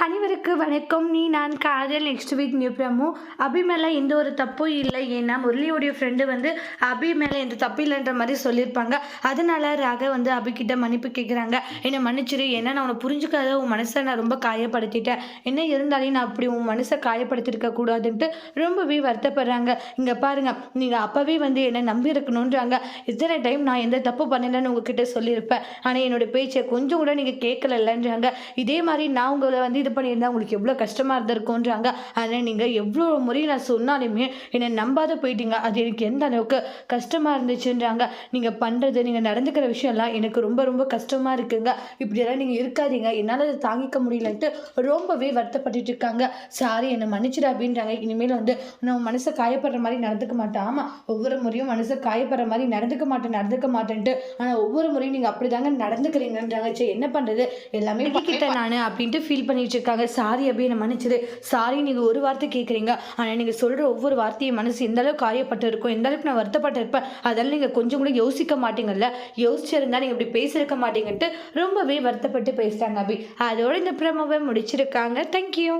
அனைவருக்கு வணக்கம். நான் காதல் நெக்ஸ்ட் வீக் நியூ ப்ரமோ. அபி மேலே எந்த ஒரு தப்பும் இல்லை. ஏன்னா முரளியோடைய ஃப்ரெண்டு அபி மேலே எந்த தப்பு இல்லைன்ற மாதிரி சொல்லியிருப்பாங்க. அதனால ராக அபிக்கிட்ட மன்னிப்பு கேட்குறாங்க. என்னை மன்னிச்சிரு, ஏன்னா நான் உன்னை புரிஞ்சுக்காத உன் மனசை நான் ரொம்ப காயப்படுத்திட்டேன். என்ன இருந்தாலும் நான் அப்படி உன் மனசை காயப்படுத்திருக்க கூடாதுன்ட்டு ரொம்பவே வருத்தப்படுறாங்க. இங்கே பாருங்க, நீங்கள் அப்போவே என்னை நம்பி இருக்கணுன்றாங்க. இத்தனை டைம் நான் எந்த தப்பு பண்ணலைன்னு உங்ககிட்ட சொல்லியிருப்பேன். ஆனால் என்னோடய பேச்சை கொஞ்சம் கூட நீங்கள் கேட்கலன்றாங்க. இதே மாதிரி நான் உங்களை இது பண்ணியிருந்தா உங்களுக்கு எவ்வளோ கஷ்டமாக இருந்திருக்குன்றாங்க. ஆனால் நீங்கள் எவ்வளோ முறை நான் சொன்னாலுமே என்னை நம்பாத போயிட்டீங்க. அது எனக்கு எந்த அளவுக்கு கஷ்டமாக இருந்துச்சுன்றாங்க. நீங்கள் பண்ணுறது, நீங்கள் நடந்துக்கிற விஷயம்லாம் எனக்கு ரொம்ப ரொம்ப கஷ்டமாக இருக்குங்க. இப்படியெல்லாம் நீங்கள் இருக்காதீங்க, என்னால் அதை தாங்கிக்க முடியலன்ட்டு ரொம்பவே வருத்தப்பட்டு இருக்காங்க. சாரி, என்னை மன்னிச்சிடு அப்படின்றாங்க. இனிமேல் நான் மனசை காயப்படுற மாதிரி நடந்துக்க மாட்டேன். ஆமாம், ஒவ்வொரு முறையும் மனசை காயப்படுற மாதிரி நடந்துக்க மாட்டேன்ட்டு, ஆனால் ஒவ்வொரு முறையும் நீங்கள் அப்படி தாங்க நடந்துக்கிறீங்கன்றாங்க. சரி, என்ன பண்ணுறது, எல்லாமே கிட்ட நான் அப்படின்ட்டு ஃபீல் பண்ணிட்டு இருக்காங்க. சாரி அபி, என்னை மன்னிச்சிடு. சாரி, நீங்கள் ஒரு வார்த்தை கேட்குறீங்க, ஆனால் நீங்கள் சொல்கிற ஒவ்வொரு வார்த்தையும் மனசு எந்த அளவுக்கு காயப்பட்டு இருக்கும், எந்த அளவுக்கு நான் வருத்தப்பட்டு இருப்பேன், அதெல்லாம் நீங்கள் கொஞ்சம் கூட யோசிக்க மாட்டீங்கல்ல. யோசிச்சிருந்தா நீங்கள் இப்படி பேசியிருக்க மாட்டீங்கன்ட்டு ரொம்பவே வருத்தப்பட்டு பேசுகிறாங்க அபி. அதோட இந்த ப்ரோமோவை முடிச்சிருக்காங்க. தேங்க்யூ.